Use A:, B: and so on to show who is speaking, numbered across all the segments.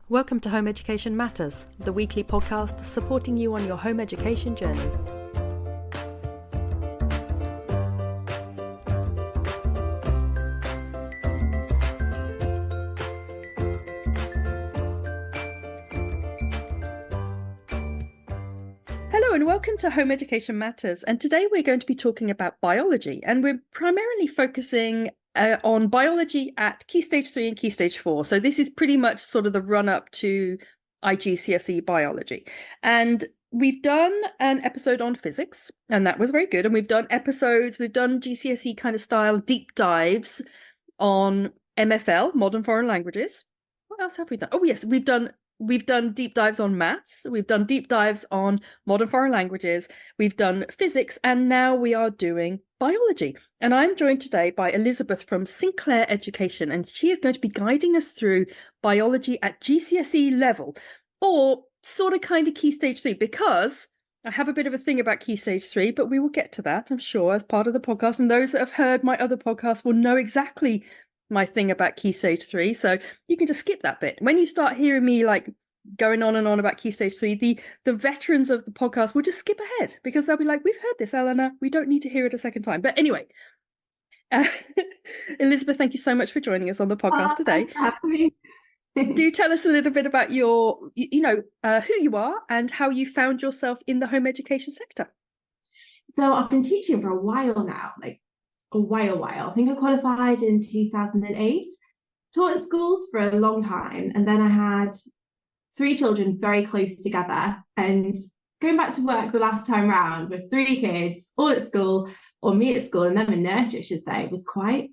A: Welcome to Home Education Matters, the weekly podcast supporting you on your home education journey. Hello and welcome to Home Education Matters, and today we're going to be talking about biology, and we're primarily focusing on biology at Key Stage 3 and Key Stage 4. So this is pretty much sort of the run-up to IGCSE biology. And we've done an episode on physics, and that was very good. And we've done GCSE kind of style deep dives on MFL, Modern Foreign Languages. What else have we done? Oh yes, we've done deep dives on maths, we've done deep dives on modern foreign languages, we've done physics, and now we are doing biology. And I'm joined today by Elizabeth from Sinclair Education, and she is going to be guiding us through biology at GCSE level, or sort of kind of Key Stage 3, because I have a bit of a thing about Key Stage 3, but we will get to that, I'm sure, as part of the podcast. And those that have heard my other podcasts will know exactly my thing about Key Stage 3, so you can just skip that bit. When you start hearing me like going on and on about Key Stage 3, the veterans of the podcast will just skip ahead, because they'll be like, we've heard this, Eleanor, we don't need to hear it a second time. But anyway, Elizabeth, thank you so much for joining us on the podcast today. Do tell us a little bit about your, who you are and how you found yourself in the home education sector.
B: So I've been teaching for a while now, like a while. I think I qualified in 2008, taught in schools for a long time, and then I had 3 children very close together, and going back to work the last time round with 3 kids all at school, or me at school and them in nursery I should say, was quite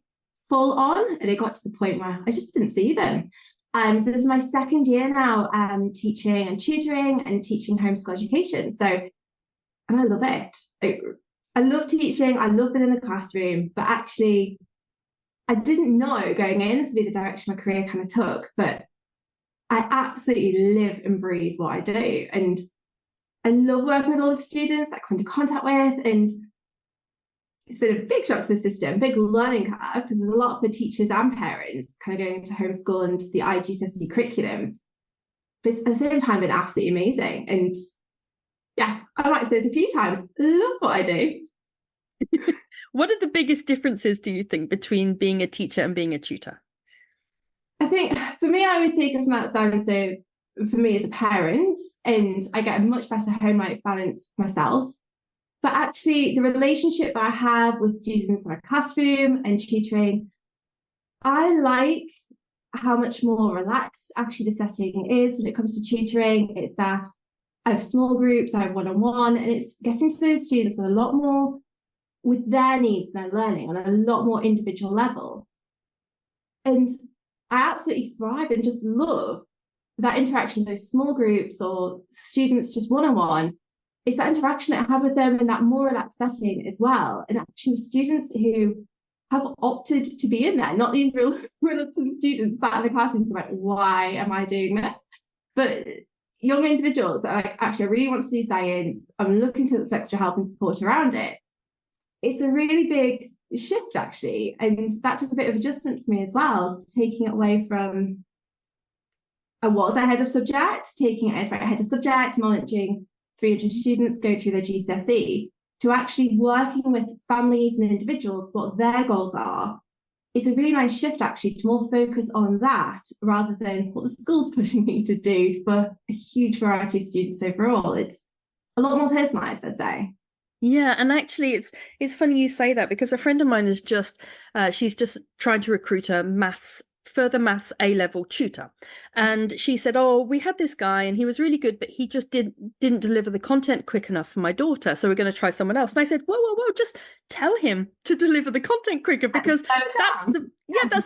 B: full on, and it got to the point where I just didn't see them. So this is my second year now teaching and tutoring and teaching homeschool education, and I love it. I love teaching, I love being in the classroom, but actually I didn't know going in this would be the direction my career kind of took, but I absolutely live and breathe what I do. And I love working with all the students that I come into contact with, and it's been a big shock to the system, big learning curve, because there's a lot for teachers and parents kind of going into homeschool and the IGCSE curriculums, but at the same time been absolutely amazing. And yeah, I might say this a few times, love what I do.
A: What are the biggest differences, do you think, between being a teacher and being a tutor?
B: I think for me, I would say from that stance of, for me as a parent, and I get a much better home-life balance myself. But actually, the relationship that I have with students in my classroom and tutoring, I like how much more relaxed actually the setting is when it comes to tutoring. It's that I have small groups, I have one-on-one, and it's getting to those students a lot more with their needs and their learning on a lot more individual level. And I absolutely thrive and just love that interaction with those small groups or students just one-on-one. It's that interaction that I have with them in that more relaxed setting as well. And actually students who have opted to be in there, not these real reluctant students sat in the classroom like, why am I doing this? But young individuals that are like, actually, I really want to do science, I'm looking for this extra help and support around it. It's a really big shift, actually. And that took a bit of adjustment for me as well, taking it away from I was a head of subject, taking it as a head of subject, managing 300 students go through their GCSE, to actually working with families and individuals, what their goals are. It's a really nice shift, actually, to more focus on that rather than what the school's pushing me to do for a huge variety of students overall. It's a lot more personalised, I'd say.
A: Yeah, and actually it's funny you say that, because a friend of mine is she's just trying to recruit a further maths A-level tutor, and she said, oh, we had this guy and he was really good, but he just didn't deliver the content quick enough for my daughter, so we're going to try someone else. And I said, whoa, just tell him to deliver the content quicker, because that's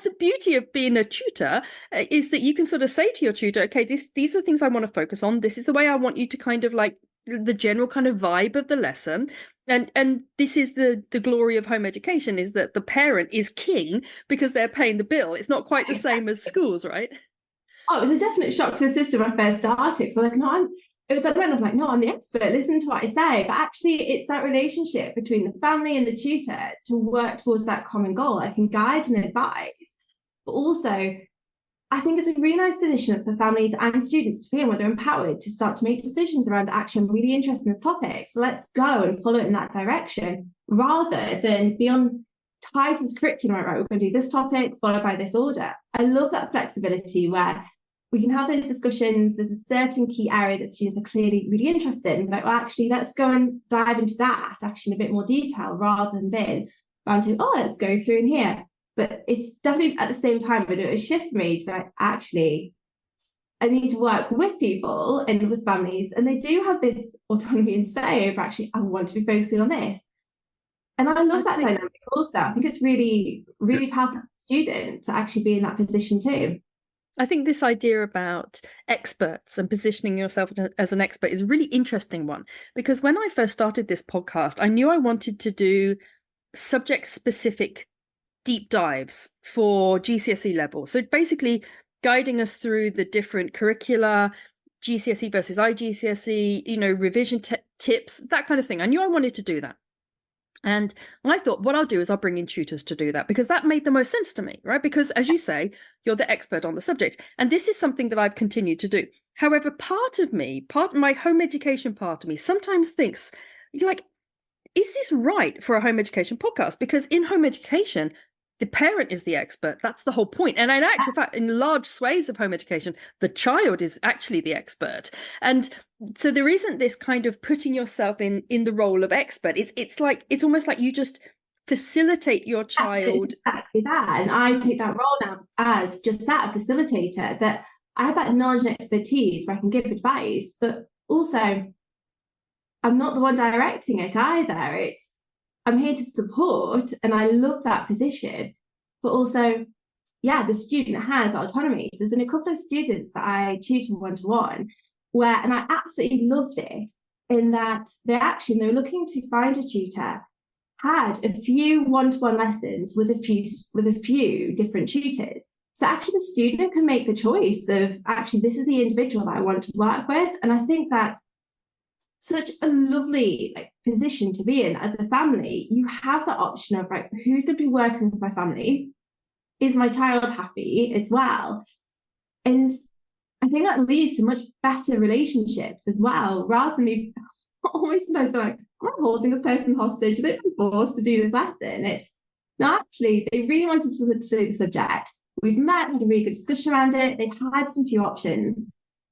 A: the beauty of being a tutor, is that you can sort of say to your tutor, okay, these are the things I want to focus on, this is the way I want you to kind of like the general kind of vibe of the lesson. And this is the glory of home education, is that the parent is king because they're paying the bill. It's not quite the same as schools, right?
B: Oh, it was a definite shock to the system when I first started. So like, no, it was that moment of like, no, I'm the expert, listen to what I say. But actually, it's that relationship between the family and the tutor to work towards that common goal. I can guide and advise, but also I think it's a really nice position for families and students to be in, where they're empowered to start to make decisions around, actually, I'm really interested in this topic, so let's go and follow it in that direction, rather than be tied to the curriculum, right, we're going to do this topic followed by this order. I love that flexibility where we can have those discussions. There's a certain key area that students are clearly really interested in, like, well, actually, let's go and dive into that actually in a bit more detail, rather than being bound to, oh, let's go through in here. But it's definitely at the same time, but it was a shift for me to be like, actually, I need to work with people and with families, and they do have this autonomy and say over, actually, I want to be focusing on this. And I love that dynamic also. I think it's really, really powerful for students to actually be in that position too.
A: I think this idea about experts and positioning yourself as an expert is a really interesting one, because when I first started this podcast, I knew I wanted to do subject-specific deep dives for GCSE level. So basically guiding us through the different curricula, GCSE versus IGCSE, revision tips, that kind of thing. I knew I wanted to do that. And I thought, what I'll do is I'll bring in tutors to do that, because that made the most sense to me, right? Because as you say, you're the expert on the subject. And this is something that I've continued to do. However, my home education part of me sometimes thinks, like, is this right for a home education podcast? Because in home education, the parent is the expert. That's the whole point. And in actual fact, in large swathes of home education, the child is actually the expert. And so there isn't this kind of putting yourself in the role of expert. It's almost like you just facilitate your child.
B: Exactly that. And I take that role now as just that, a facilitator, that I have that knowledge and expertise where I can give advice, but also I'm not the one directing it either. I'm here to support, and I love that position. But also, the student has autonomy. So there's been a couple of students that I tutor one-to-one and I absolutely loved it, in that they were looking to find a tutor, had a few one-to-one lessons with a few different tutors. So actually the student can make the choice of, actually, this is the individual that I want to work with. And I think that's such a lovely position to be in as a family. You have that option of, right, who's going to be working with my family? Is my child happy as well? And I think that leads to much better relationships as well, rather than me always sometimes feel like, I'm holding this person hostage, they've been forced to do this lesson. It's not, actually, they really wanted to study the subject. We've met, had a really good discussion around it. They've had some few options,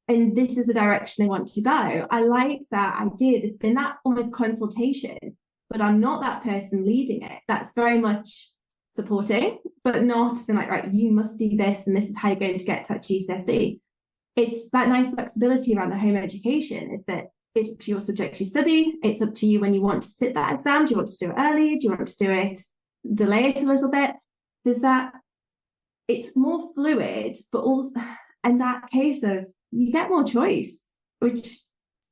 B: and this is the direction they want to go. I like that idea. There's been that almost consultation, but I'm not that person leading it. That's very much supporting, but not been like, right, you must do this, and this is how you're going to get to that GCSE. It's that nice flexibility around the home education, is that it's your subject you study. It's up to you when you want to sit that exam. Do you want to do it early? Do you want to do it, delay it a little bit? There's that, it's more fluid, but also in that case of, you get more choice, which,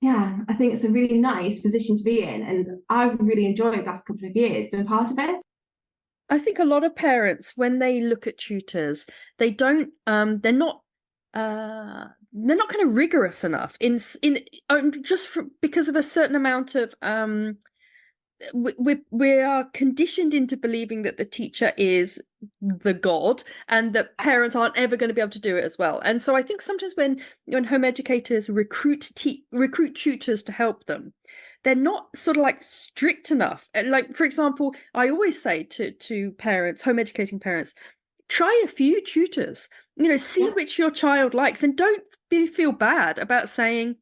B: I think it's a really nice position to be in. And I've really enjoyed the last couple of years being part of it.
A: I think a lot of parents, when they look at tutors, they don't, they're not kind of rigorous enough because of a certain amount of, we are conditioned into believing that the teacher is the god, and that parents aren't ever going to be able to do it as well. And so I think sometimes when home educators recruit tutors to help them, they're not sort of like strict enough. Like, for example, I always say to parents, home educating parents, try a few tutors, see which your child likes, and don't feel bad about saying,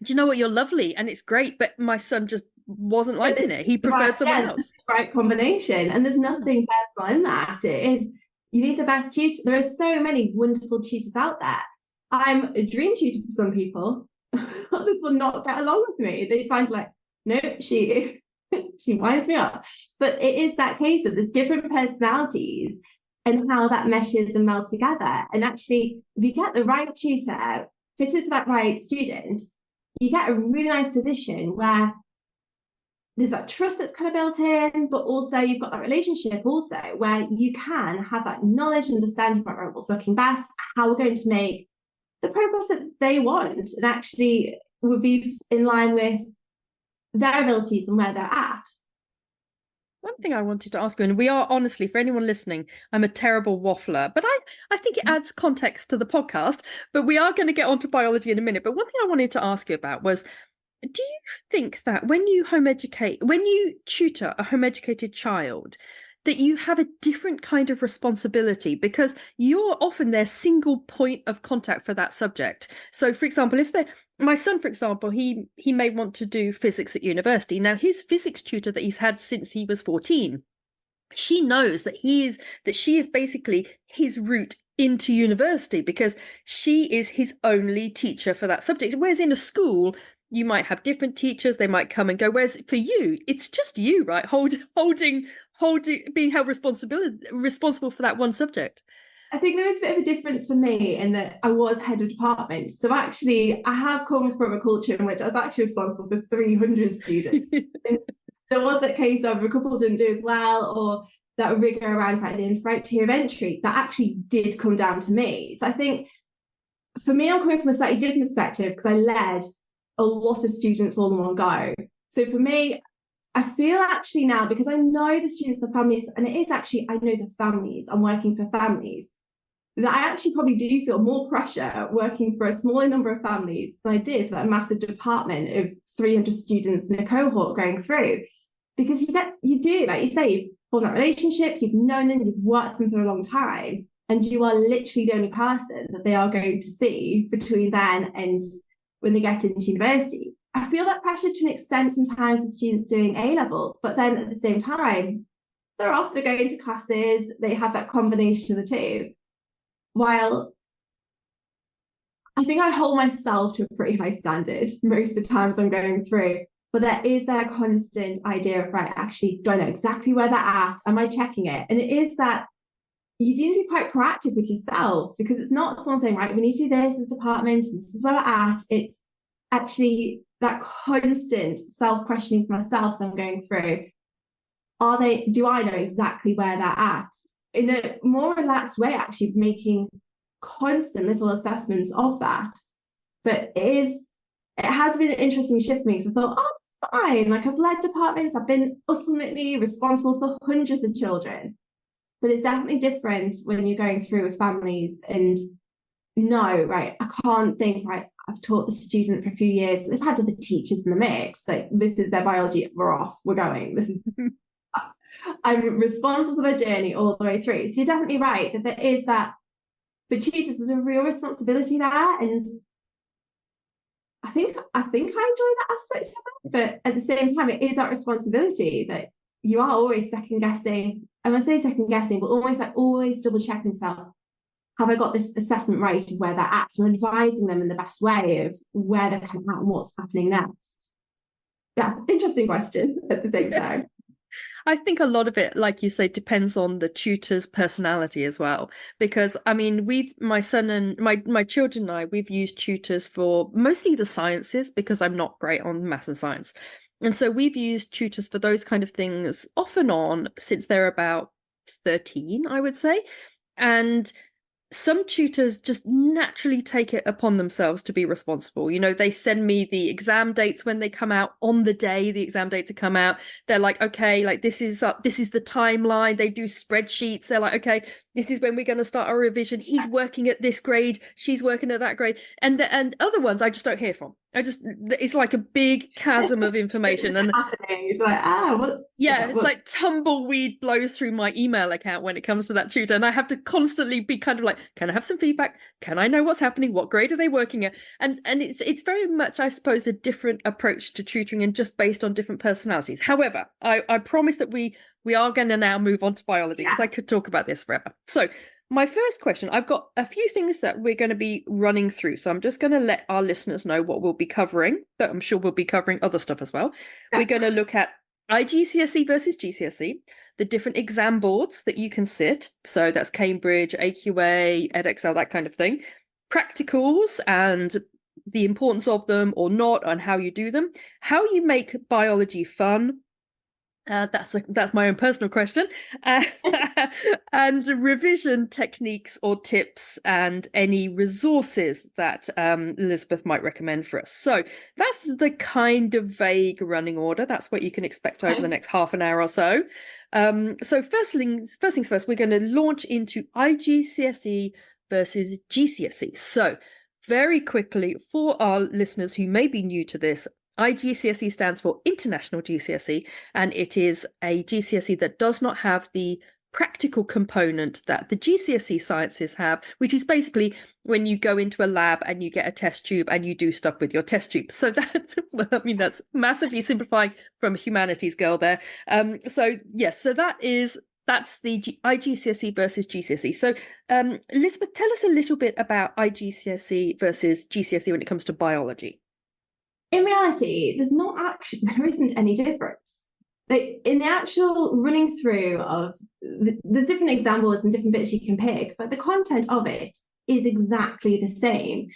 A: do you know what, you're lovely and it's great, but my son just wasn't liking it. He preferred someone else.
B: The right combination. And there's nothing personal in that. It is, you need the best tutor. There are so many wonderful tutors out there. I'm a dream tutor for some people. Others will not get along with me. They find like, no, she winds me up. But it is that case of there's different personalities and how that meshes and melds together. And actually, if you get the right tutor fitted for that right student, you get a really nice position where there's that trust that's kind of built in, but also you've got that relationship also where you can have that knowledge and understanding about what's working best, how we're going to make the progress that they want, and actually would be in line with their abilities and where they're at.
A: One thing I wanted to ask you, and we are honestly, for anyone listening, I'm a terrible waffler, but I think it adds context to the podcast. But we are going to get onto biology in a minute. But one thing I wanted to ask you about was, do you think that when you when you tutor a home educated child, that you have a different kind of responsibility because you're often their single point of contact for that subject? So, for example, if they're my son, for example, he may want to do physics at university. Now, his physics tutor that he's had since he was 14, she knows that she is basically his route into university because she is his only teacher for that subject. Whereas in a school, you might have different teachers, they might come and go. Whereas for you, it's just you, right? Holding, being held responsible for that one subject.
B: I think there is a bit of a difference for me in that I was head of department. So actually, I have come from a culture in which I was actually responsible for 300 students. There was that case of a couple didn't do as well, or that rigor around the right tier of entry that actually did come down to me. So I think for me, I'm coming from a slightly different perspective because I led a lot of students all in one go. So for me, I feel actually now, because I know the students, the families, and it is actually, I know the families, I'm working for families, that I actually probably do feel more pressure working for a smaller number of families than I did for that massive department of 300 students in a cohort going through. Because you do, like you say, you've formed that relationship, you've known them, you've worked with them for a long time, and you are literally the only person that they are going to see between then and when they get into university. I feel that pressure to an extent sometimes with students doing A-level, but then at the same time, they're off, they're going to classes, they have that combination of the two. While I think I hold myself to a pretty high standard most of the times I'm going through, but there is that constant idea of, right, actually, do I know exactly where they're at? Am I checking it? And it is that you do need to be quite proactive with yourself, because it's not someone saying, right, we need to do this department, and this is where we're at. It's actually that constant self-questioning for myself that I'm going through. Do I know exactly where they're at? In a more relaxed way, actually making constant little assessments of that. But it has been an interesting shift for me, because I thought, oh, fine, like I've led departments, I've been ultimately responsible for hundreds of children. But it's definitely different when you're going through with families and no, right, I can't think, right, I've taught the student for a few years, but they've had other teachers in the mix. Like, this is their biology, we're off, we're going. This is I'm responsible for their journey all the way through. So you're definitely right that there is that, but tutors, there's a real responsibility there. And I think I enjoy that aspect of it. But at the same time, it is that responsibility that you are always second guessing. And when I say second guessing, but always double checking yourself. Have I got this assessment right of where they're at? So advising them in the best way of where they're coming at and what's happening next. Yeah, interesting question at the same time.
A: I think a lot of it, like you say, depends on the tutor's personality as well. Because I mean, my son and my children and I, we've used tutors for mostly the sciences because I'm not great on maths and science. And so we've used tutors for those kind of things off and on since they're about 13, I would say. And some tutors just naturally take it upon themselves to be responsible. You know, they send me the exam dates when they come out on the day the exam dates have come out. They're like, okay, like this is the timeline. They do spreadsheets. They're like, okay, this is when we're going to start our revision. He's working at this grade. She's working at that grade. And other ones I just don't hear from. It's like a big chasm of information. And
B: happening. It's like,
A: it's like tumbleweed blows through my email account when it comes to that tutor. And I have to constantly be kind of like, can I have some feedback? Can I know what's happening? What grade are they working at? And it's very much, I suppose, a different approach to tutoring and just based on different personalities. However, I promise that we are going to now move on to biology, because I could talk about this forever. So my first question, I've got a few things that we're going to be running through. So I'm just going to let our listeners know what we'll be covering, but I'm sure we'll be covering other stuff as well. Yeah. We're going to look at IGCSE versus GCSE, the different exam boards that you can sit. So that's Cambridge, AQA, edXL, that kind of thing. Practicals and the importance of them or not, and how you do them. How you make biology fun. That's my own personal question. Uh, and revision techniques or tips and any resources that Elizabeth might recommend for us. So that's the kind of vague running order. That's what you can expect over the next half an hour or so. So first things first, we're going to launch into IGCSE versus GCSE. So very quickly, for our listeners who may be new to this, IGCSE stands for International GCSE, and it is a GCSE that does not have the practical component that the GCSE sciences have, which is basically when you go into a lab and you get a test tube and you do stuff with your test tube. So that's, well, I mean, that's massively simplifying from a humanities girl there. So yes, so that's the IGCSE versus GCSE. So Elizabeth, tell us a little bit about IGCSE versus GCSE when it comes to biology.
B: In reality, there isn't any difference. Like in the actual running through of, there's different examples and different bits you can pick, but the content of it is exactly the same.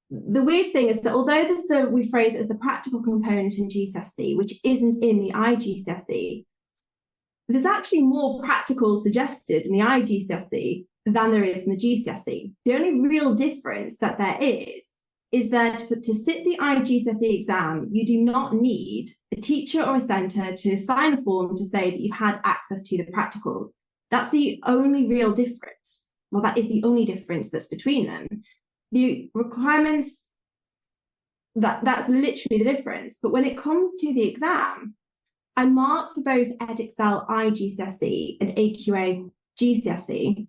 B: The weird thing is that although we phrase it as a practical component in GCSE, which isn't in the IGCSE, there's actually more practical suggested in the IGCSE than there is in the GCSE. The only real difference that there is that to sit the IGCSE exam, you do not need a teacher or a centre to sign a form to say that you've had access to the practicals. That's the only real difference. Well, that is the only difference that's between them. The requirements, that's literally the difference. But when it comes to the exam, I mark for both Edexcel IGCSE and AQA GCSE.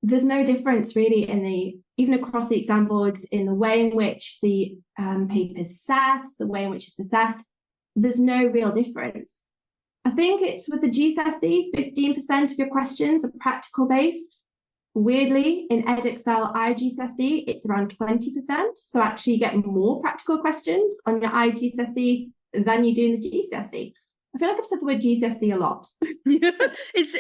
B: There's no difference really even across the exam boards in the way in which the paper is set, the way in which it's assessed. There's no real difference. I think it's with the GCSE, 15% of your questions are practical based. Weirdly, in Edexcel IGCSE, it's around 20%. So actually you get more practical questions on your IGCSE than you do in the GCSE. I feel like I've said the word GCSE a lot.
A: It's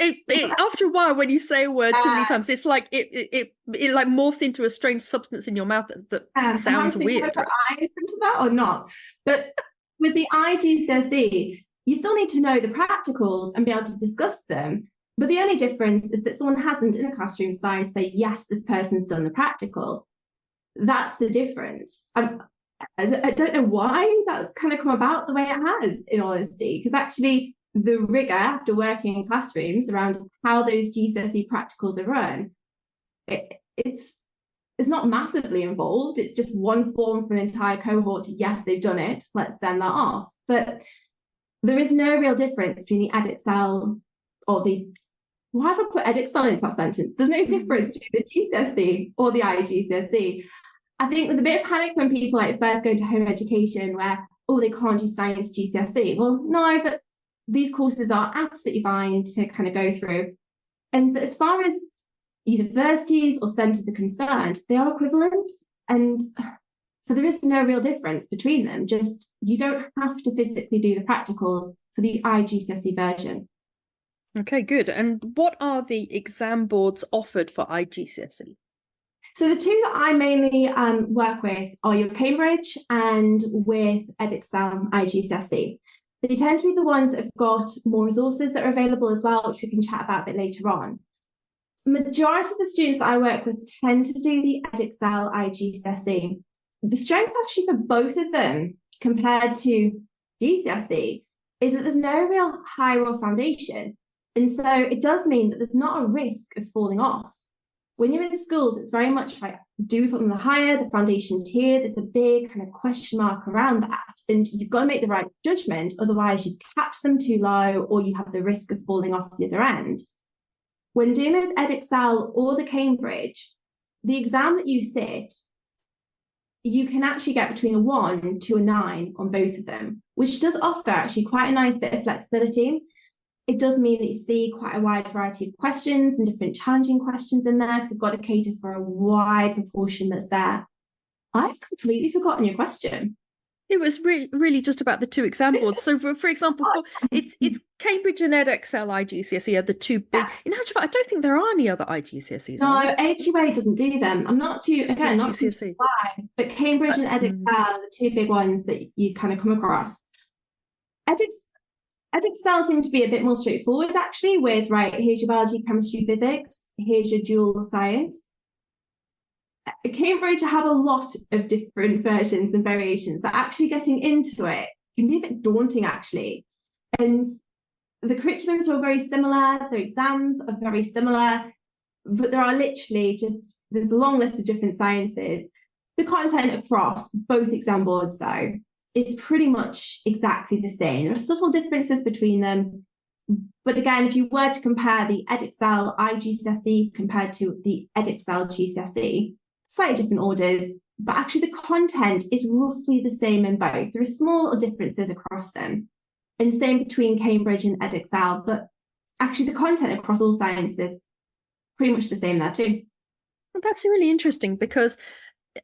A: after a while when you say a word too many times, it's like it like morphs into a strange substance in your mouth that sounds weird.
B: Have I into that or not? But with the IGCSE, you still need to know the practicals and be able to discuss them. But the only difference is that someone hasn't in a classroom slide say, yes, this person's done the practical. That's the difference. I don't know why that's kind of come about the way it has, in honesty, because actually the rigour after working in classrooms around how those GCSE practicals are run, it's not massively involved. It's just one form for an entire cohort. Yes, they've done it. Let's send that off. But there is no real difference between the Edexcel or the... Why have I put Edexcel into that sentence? There's no difference between the GCSE or the IGCSE. I think there's a bit of panic when people first go into home education where, they can't do science GCSE. Well, no, but these courses are absolutely fine to kind of go through. And as far as universities or centres are concerned, they are equivalent. And so there is no real difference between them. Just you don't have to physically do the practicals for the IGCSE version.
A: Okay, good. And what are the exam boards offered for IGCSE?
B: So the two that I mainly work with are your Cambridge and with Edexcel IGCSE. They tend to be the ones that have got more resources that are available as well, which we can chat about a bit later on. Majority of the students that I work with tend to do the Edexcel IGCSE. The strength actually for both of them compared to GCSE is that there's no real high raw foundation. And so it does mean that there's not a risk of falling off. When you're in schools, it's very much like, do we put them higher, the foundation tier? There's a big kind of question mark around that. And you've got to make the right judgment. Otherwise, you catch them too low or you have the risk of falling off the other end. When doing those Edexcel or the Cambridge, the exam that you sit, you can actually get between a 1 to a 9 on both of them, which does offer actually quite a nice bit of flexibility. It does mean that you see quite a wide variety of questions and different challenging questions in there because they've got to cater for a wide proportion that's there. I've completely forgotten your question.
A: It was really just about the two exam boards. So, for example, it's Cambridge and Edexcel IGCSE are the two big. Yeah. In actual fact, I don't think there are any other IGCSEs.
B: No, AQA doesn't do them. I'm not too again not too why, but Cambridge and Edexcel are the two big ones that you kind of come across. EdXL seemed to be a bit more straightforward, actually, with, right, here's your biology, chemistry, physics, here's your dual science. Cambridge have a lot of different versions and variations, that actually getting into it can be a bit daunting, actually. And the curriculums are very similar, the exams are very similar, but there are literally there's a long list of different sciences. The content across both exam boards, though, is pretty much exactly the same. There are subtle differences between them. But again, if you were to compare the EdXL IGCSE compared to the EdXL GCSE, slightly different orders, but actually the content is roughly the same in both. There are small differences across them, and same between Cambridge and EdXL, but actually the content across all sciences pretty much the same there too.
A: Well, that's really interesting because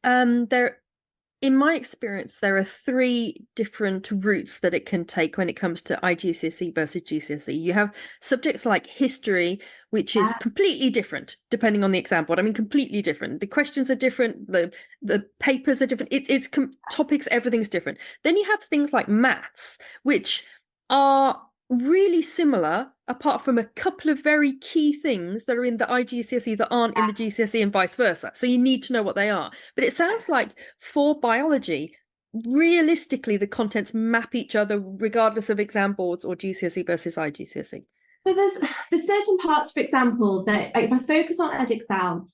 A: in my experience, there are 3 different routes that it can take when it comes to IGCSE versus GCSE. You have subjects like history, which is completely different depending on the exam board. I mean, completely different. The questions are different. The papers are different. It's topics, everything's different. Then you have things like maths, which are really similar, apart from a couple of very key things that are in the IGCSE that aren't in the GCSE and vice versa. So you need to know what they are. But it sounds like for biology, realistically, the contents map each other regardless of exam boards or GCSE versus IGCSE.
B: So there's certain parts, for example, that if I focus on EdXL,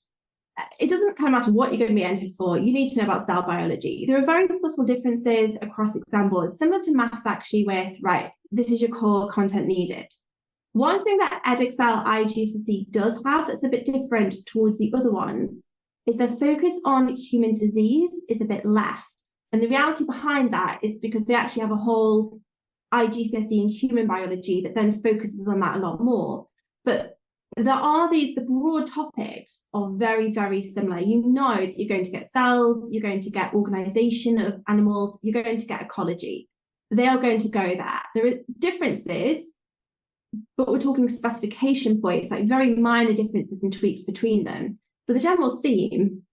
B: it doesn't kind of matter what you're going to be entered for. You need to know about cell biology. There are very subtle differences across exam boards, similar to maths actually, with, right, this is your core content needed. One thing that EdXL IGCSE does have that's a bit different towards the other ones is their focus on human disease is a bit less. And the reality behind that is because they actually have a whole IGCSE in human biology that then focuses on that a lot more. But the broad topics are very, very similar. You know that you're going to get cells, you're going to get organization of animals, you're going to get ecology. They are going to go there. There are differences, but we're talking specification points, like very minor differences and tweaks between them. But the general theme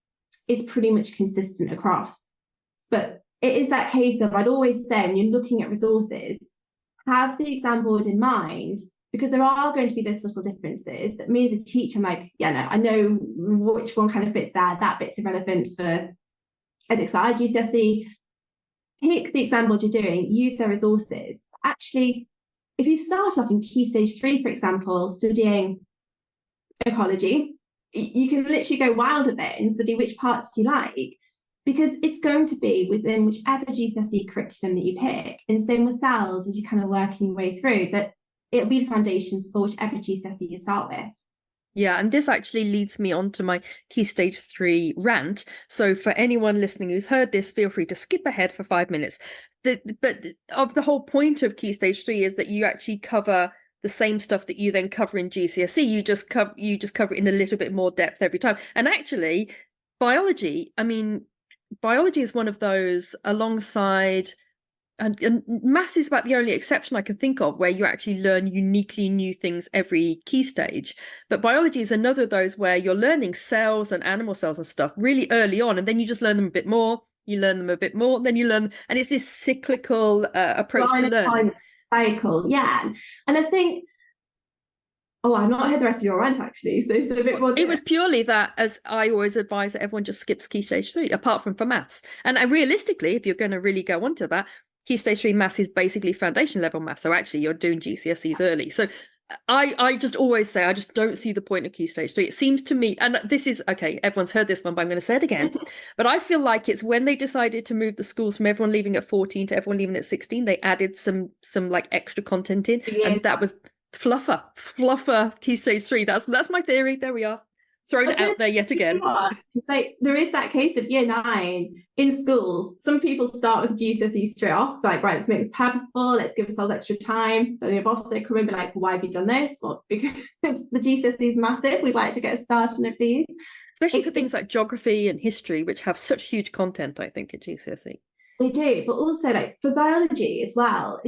B: is pretty much consistent across. But it is that case of, I'd always say, when you're looking at resources, have the exam board in mind, because there are going to be those subtle differences that me as a teacher, I'm like, yeah, no, I know which one kind of fits there. That bit's irrelevant for EdXL, GCSE. Pick the exam board you're doing, use their resources. Actually, if you start off in Key Stage 3, for example, studying ecology, you can literally go wild a bit and study which parts do you like, because it's going to be within whichever GCSE curriculum that you pick. And same with cells, as you're kind of working your way through, that it'll be the foundations for whichever GCSE you start with.
A: Yeah, and this actually leads me on to my Key Stage 3 rant. So for anyone listening who's heard this, feel free to skip ahead for 5 minutes. But the whole point of Key Stage 3 is that you actually cover the same stuff that you then cover in GCSE. You just cover it in a little bit more depth every time. And actually, biology is one of those, alongside and maths is about the only exception I can think of where you actually learn uniquely new things every key stage. But biology is another of those where you're learning cells and animal cells and stuff really early on, and then you just learn them a bit more, you learn them a bit more, then you learn, and it's this cyclical approach to learning.
B: Cycle, yeah. And I think, I've not heard the rest of your rant actually, so it's a bit more.
A: It was purely that, as I always advise, that everyone just skips Key Stage 3, apart from for maths. And realistically, if you're going to really go on to that, Key Stage 3 maths is basically foundation level maths. So actually you're doing GCSEs early. So I just always say, I just don't see the point of Key Stage 3. It seems to me, and this is, okay, everyone's heard this one, but I'm going to say it again. But I feel like it's when they decided to move the schools from everyone leaving at 14 to everyone leaving at 16, they added some like extra content in. Yeah. And that was fluffer Key Stage 3. That's my theory. There we are. Thrown it out there yet again.
B: It's like there is that case of year 9 in schools. Some people start with GCSE straight off. It's like, right, let's make this purposeful. Let's give ourselves extra time. Then the boss they come in and be like, why have you done this? Well, because the GCSE is massive. We'd like to get started on it, please.
A: Especially for things like geography and history, which have such huge content, I think, at GCSE.
B: They do, but also like for biology as well,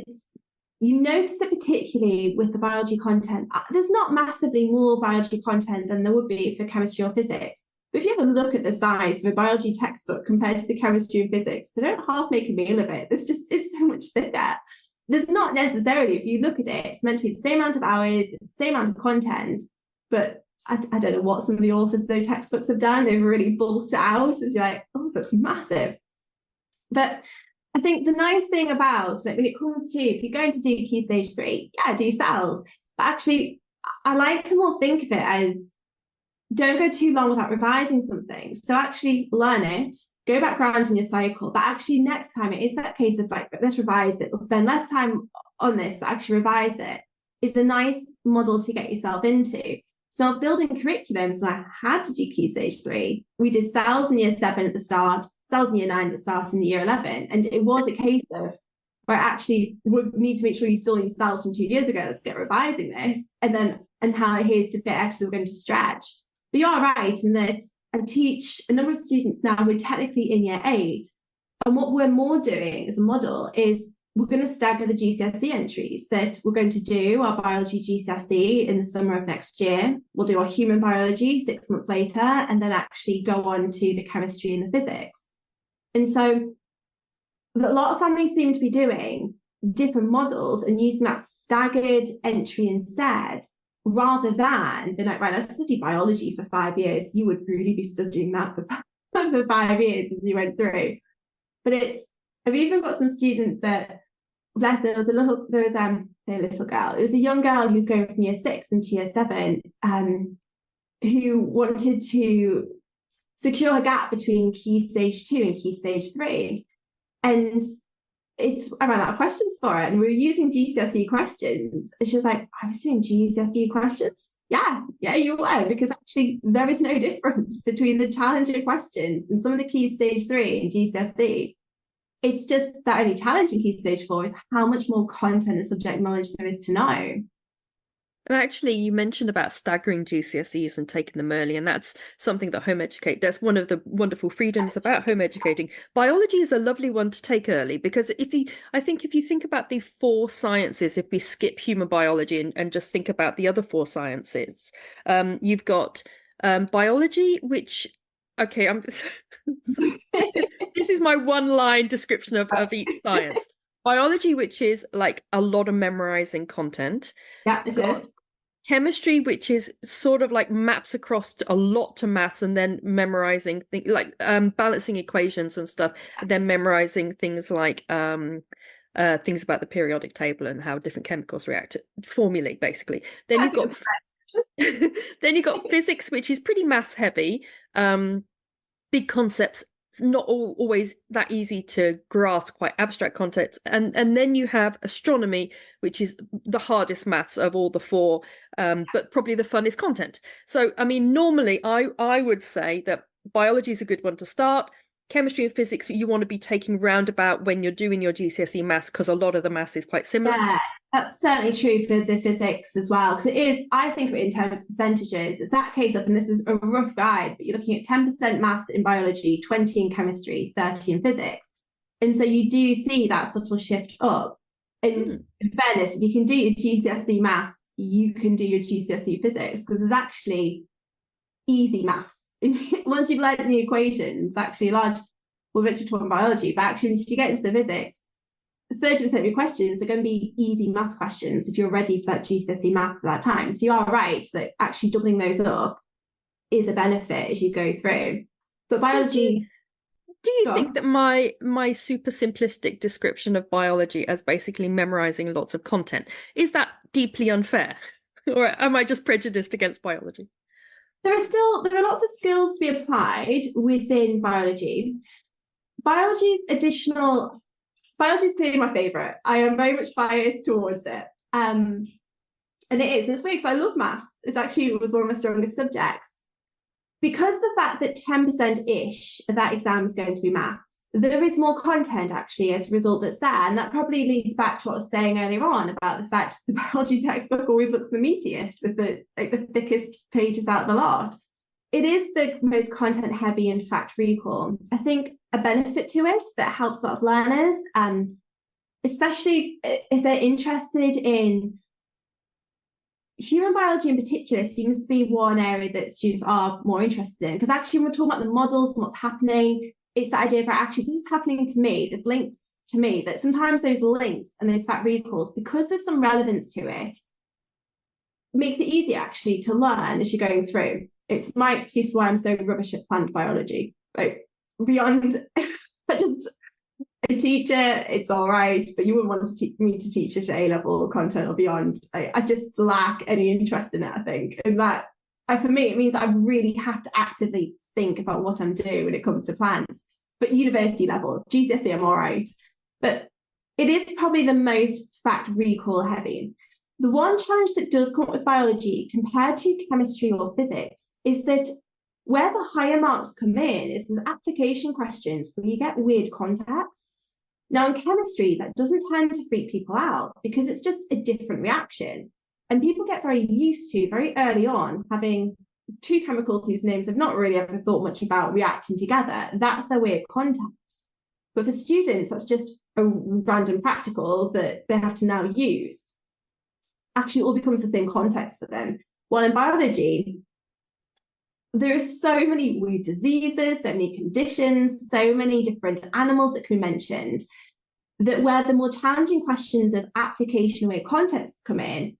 B: you notice that particularly with the biology content, there's not massively more biology content than there would be for chemistry or physics. But if you have a look at the size of a biology textbook compared to the chemistry and physics, they don't half make a meal of it. It's so much thicker. there's not necessarily, if you look at it, it's meant to be the same amount of hours, it's the same amount of content, but I don't know what some of the authors of those textbooks have done. They've really bulked it out as you're like, oh, this looks massive. But I think the nice thing about it, when it comes to, if you're going to do Key Stage 3, yeah, do cells. But actually, I like to more think of it as, don't go too long without revising something. So actually learn it, go back around in your cycle, but actually next time it is that case of like, let's revise it. We'll spend less time on this, but actually revise it. It's a nice model to get yourself into. So I was building curriculums when I had to do Key Stage 3. We did cells in year 7 at the start, cells in year 9 at the start, in year 11. And it was a case of where actually would need to make sure you still need cells from 2 years ago. Let's get revising this. And how here's the bit actually we're going to stretch. But you are right in that I teach a number of students now who are technically in year 8. And what we're more doing as a model is we're going to stagger the GCSE entries, that we're going to do our biology GCSE in the summer of next year. We'll do our human biology 6 months later, and then actually go on to the chemistry and the physics. And so a lot of families seem to be doing different models and using that staggered entry instead, rather than being like, right, let's study biology for 5 years. You would really be studying that for 5 years as you went through. But I've even got some students that, bless, there was a little girl. It was a young girl who was going from year 6 into year 7, who wanted to secure her gap between Key Stage 2 and Key Stage 3. And I ran out of questions for her, and we were using GCSE questions. And she was like, I was doing GCSE questions? Yeah, you were, because actually there is no difference between the challenging questions and some of the Key Stage 3 and GCSE. It's just that only challenge in Key Stage 4 is how much more content and subject knowledge there is to know.
A: And actually, you mentioned about staggering GCSEs and taking them early, and that's something that Home Educate, that's one of the wonderful freedoms about home educating. Biology is a lovely one to take early, because I think if you think about the 4 sciences, if we skip human biology and just think about the other 4 sciences, you've got biology, which, okay, I'm just, this is my one-line description of each science. Biology, which is like a lot of memorizing content.
B: Yeah, it is.
A: Chemistry, which is sort of like maps across a lot to maths, and then memorizing things like balancing equations and stuff, and then memorizing things like things about the periodic table and how different chemicals react to formulae, basically. Then you've got then you've got physics, which is pretty maths heavy, big concepts. It's not always that easy to grasp, quite abstract concepts. And then you have astronomy, which is the hardest maths of all the 4, but probably the funnest content. So, I mean, normally I would say that biology is a good one to start. Chemistry and physics, you want to be taking roundabout when you're doing your GCSE maths, because a lot of the maths is quite similar.
B: Yeah, that's certainly true for the physics as well, because it is, I think of it in terms of percentages. It's that case of, and this is a rough guide, but you're looking at 10% maths in biology, 20 in chemistry, 30 in physics. And so you do see that subtle shift up. And in fairness, if you can do your GCSE maths, you can do your GCSE physics, because there's actually easy maths. Once you've learned the equations, actually well, we're talking biology, but actually when you get into the physics, 30% of your questions are going to be easy maths questions if you're ready for that GCSE maths at that time. So you are right that actually doubling those up is a benefit as you go through. But biology...
A: Do you think that my super simplistic description of biology as basically memorizing lots of content, is that deeply unfair? Or am I just prejudiced against biology?
B: There are lots of skills to be applied within biology. Biology is clearly my favourite. I am very much biased towards it. And it is. This week, because I love maths. It was one of my strongest subjects. Because the fact that 10%-ish of that exam is going to be maths, there is more content actually as a result that's there. And that probably leads back to what I was saying earlier on about the fact the biology textbook always looks the meatiest with the thickest pages out of the lot. It is the most content heavy and fact recall. I think a benefit to it that helps a lot of learners, especially if they're interested in human biology in particular, seems to be one area that students are more interested in, because actually when we're talking about the models and what's happening, it's the idea of actually this is happening to me, there's links to me that sometimes those links and those fact recalls, because there's some relevance to it, makes it easy actually to learn as you're going through. It's my excuse why I'm so rubbish at plant biology. Like beyond just a teacher, it's all right, but you wouldn't want to me to teach at A-level content or beyond. I just lack any interest in it, I think. And that, for me, it means I really have to actively think about what I'm doing when it comes to plants. But university level, GCSE, I'm all right. But it is probably the most fact recall heavy. The one challenge that does come up with biology compared to chemistry or physics is that where the higher marks come in is the application questions where you get weird contexts. Now, in chemistry, that doesn't tend to freak people out because it's just a different reaction. And people get very used to, very early on, having two chemicals whose names they've not really ever thought much about reacting together. That's their weird context. But for students, that's just a random practical that they have to now use. Actually, it all becomes the same context for them. While in biology, there are so many weird diseases, so many conditions, so many different animals that can be mentioned, that where the more challenging questions of application and where contexts come in,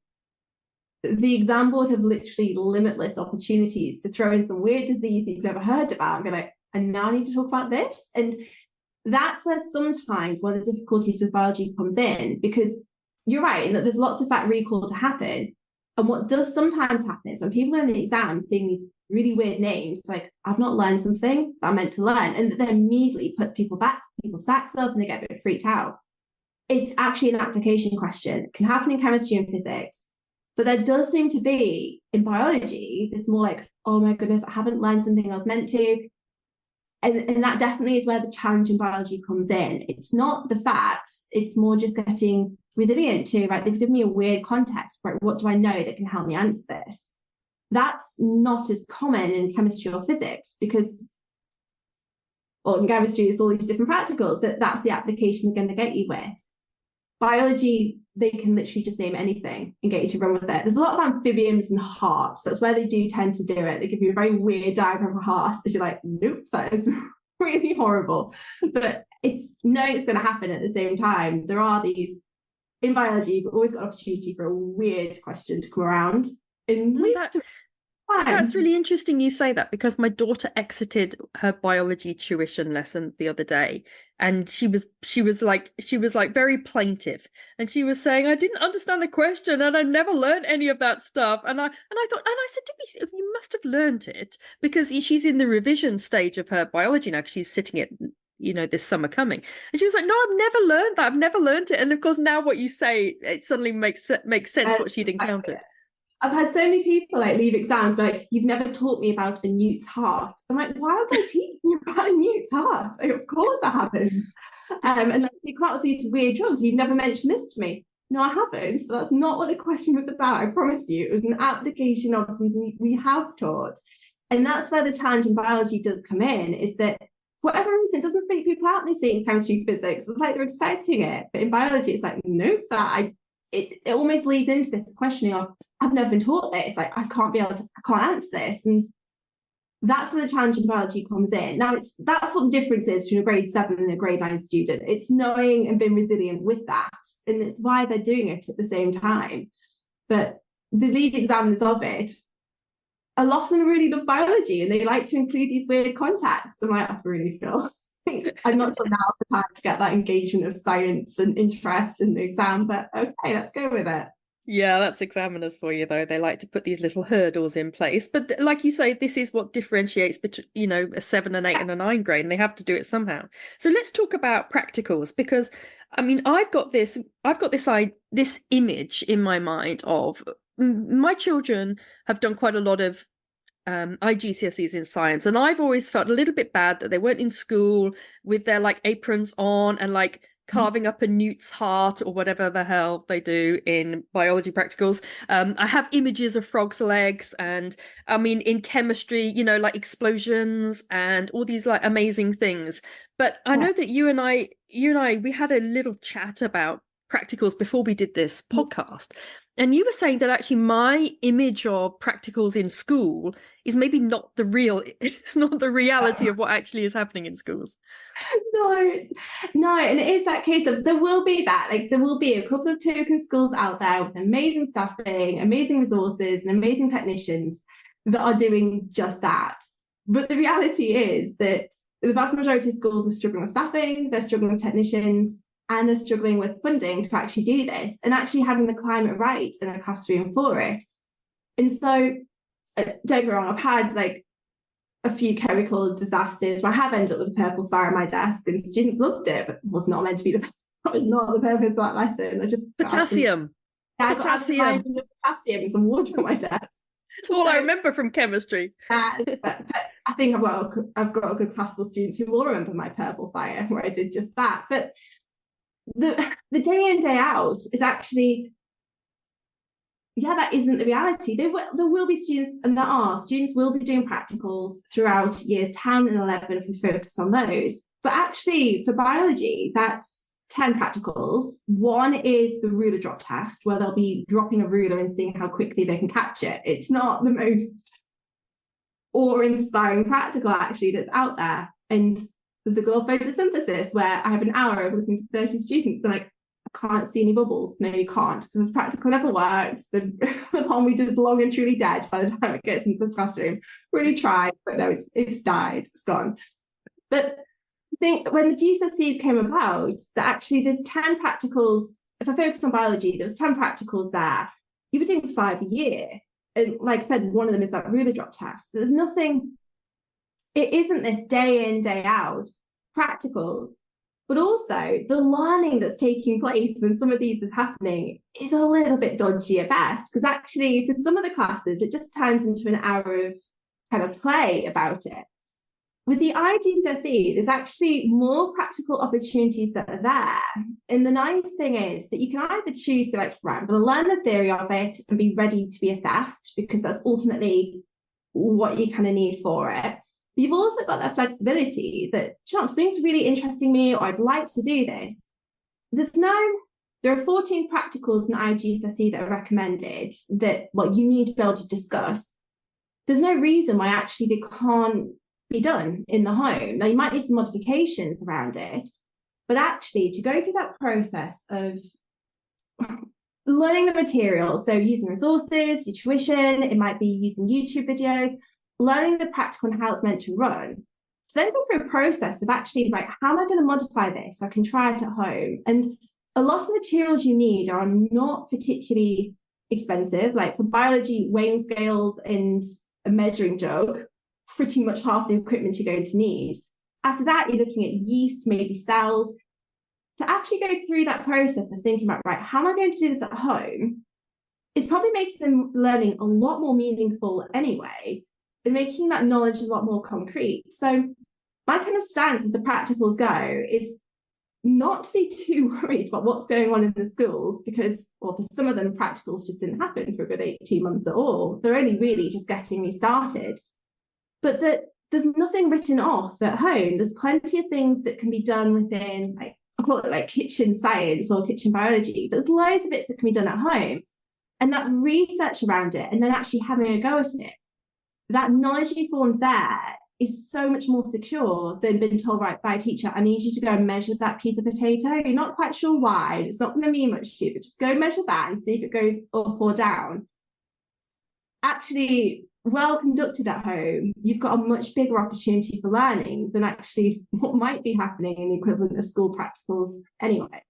B: the exam board have literally limitless opportunities to throw in some weird disease that you've never heard about and be like, and now I need to talk about this. And that's where sometimes one of the difficulties with biology comes in, because you're right in that there's lots of fact recall to happen. And what does sometimes happen is when people are in the exam seeing these really weird names, like, I've not learned something that I'm meant to learn, and that immediately puts people's backs up and they get a bit freaked out. It's actually an application question. It can happen in chemistry and physics, but there does seem to be in biology this more like, oh my goodness, I haven't learned something I was meant to. And that definitely is where the challenge in biology comes in. It's not the facts, it's more just getting resilient to, right, they've given me a weird context, right, what do I know that can help me answer this? That's not as common in chemistry or physics because, well, in chemistry, there's all these different practicals that's the application they're going to get you with. Biology, they can literally just name anything and get you to run with it. There's a lot of amphibians and hearts. That's where they do tend to do it. They give you a very weird diagram of a heart. And you're like, nope, that is really horrible. But it's going to happen at the same time. There are these, in biology, you've always got an opportunity for a weird question to come around. And
A: that's really interesting you say that, because my daughter exited her biology tuition lesson the other day, and she was like very plaintive, and she was saying, I didn't understand the question and I never learned any of that stuff, and I thought, and I said, you must have learned it, because she's in the revision stage of her biology now, because she's sitting it, this summer coming. And she was like, no, I've never learned that, I've never learned it. And of course, now what you say, it suddenly makes sense what she'd encountered.
B: I've had so many people leave exams like, you've never taught me about a newt's heart. I'm like, why would I teach you about a newt's heart? Like, of course that happens. And they come out with these weird drugs. You've never mentioned this to me. No, I haven't. But that's not what the question was about. I promise you. It was an application of something we have taught. And that's where the challenge in biology does come in, is that for whatever reason, it doesn't freak people out when they see it in chemistry, physics. It's like they're expecting it. But in biology, it's like, nope, it almost leads into this questioning of, I've never been taught this, like I can't answer this. And that's where the challenge in biology comes in. Now that's what the difference is between a grade 7 and a grade 9 student. It's knowing and being resilient with that. And it's why they're doing it at the same time. But the lead examiners of it, a lot of them really love biology and they like to include these weird contexts. And I really feel I'm not sure now the time to get that engagement of science and interest in the exam, but okay, let's go with it.
A: Yeah, that's examiners for you, though. They like to put these little hurdles in place. But like you say, this is what differentiates between, a 7, an 8 and a 9 grade, and they have to do it somehow. So let's talk about practicals, because I mean, I've got this image in my mind of my children have done quite a lot of IGCSEs in science, and I've always felt a little bit bad that they weren't in school with their aprons on and carving up a newt's heart or whatever the hell they do in biology practicals. I have images of frogs' legs, and I mean in chemistry, explosions and all these amazing things. But I know that you and I we had a little chat about practicals before we did this podcast, and you were saying that actually my image of practicals in school is maybe not the real, it's not the reality of what actually is happening in schools.
B: No, and it is that case of there will be that, like there will be a couple of token schools out there with amazing staffing, amazing resources, and amazing technicians that are doing just that. But the reality is that the vast majority of schools are struggling with staffing, they're struggling with technicians, and they're struggling with funding to actually do this and actually having the climate right in a classroom for it. And so, don't get me wrong, I've had like a few chemical disasters where I have ended up with a purple fire on my desk and students loved it, but it was not meant to be that was not the purpose of that lesson. I just
A: potassium.
B: Potassium and some water on my desk.
A: That's all I remember from chemistry.
B: But I think I've got a good class of students who will remember my purple fire where I did just that. But the day in, day out is actually, that isn't the reality. There will be students, and students will be doing practicals throughout years 10 and 11 if we focus on those. But actually, for biology, that's 10 practicals. One is the ruler drop test, where they'll be dropping a ruler and seeing how quickly they can catch it. It's not the most awe-inspiring practical, actually, that's out there. And there's a goal photosynthesis, where I have an hour of listening to 30 students, but like, I can't see any bubbles. No, you can't, because this practical never works. The pond is long and truly dead by the time it gets into the classroom. Really tried, but no, it's died, it's gone. But I think when the GCSEs came about, that actually there's 10 practicals. If I focus on biology, there was 10 practicals there. You were doing 5 a year. And like I said, one of them is that ruler drop test. There's nothing, it isn't this day in, day out practicals. But also the learning that's taking place when some of these is happening is a little bit dodgy at best, because actually for some of the classes, it just turns into an hour of kind of play about it. With the IGCSE, there's actually more practical opportunities that are there. And the nice thing is that you can either choose to be like, right, I'm going to learn the theory of it and be ready to be assessed, because that's ultimately what you kind of need for it. You've also got that flexibility that, something's really interesting me, or I'd like to do this. There are 14 practicals in IGCSE that are recommended that, you need to be able to discuss. There's no reason why actually they can't be done in the home. Now, you might need some modifications around it, but actually to go through that process of learning the material, so using resources, your tuition, it might be using YouTube videos, learning the practical and how it's meant to run, to then go through a process of actually, right, how am I going to modify this so I can try it at home? And a lot of the materials you need are not particularly expensive. Like for biology, weighing scales and a measuring jug, pretty much half the equipment you're going to need. After that, you're looking at yeast, maybe cells. To actually go through that process of thinking about, right, how am I going to do this at home? It's probably making them learning a lot more meaningful anyway, and making that knowledge a lot more concrete. So my kind of stance as the practicals go is not to be too worried about what's going on in the schools, because, for some of them, practicals just didn't happen for a good 18 months at all. They're only really just getting restarted. But that there's nothing written off at home. There's plenty of things that can be done within, like, I call it like kitchen science or kitchen biology. There's loads of bits that can be done at home. And that research around it, and then actually having a go at it, that knowledge you formed there is so much more secure than being told, right, by a teacher, I need you to go and measure that piece of potato. You're not quite sure why. It's not going to mean much to you, but just go measure that and see if it goes up or down. Actually, well conducted at home, you've got a much bigger opportunity for learning than actually what might be happening in the equivalent of school practicals anyway.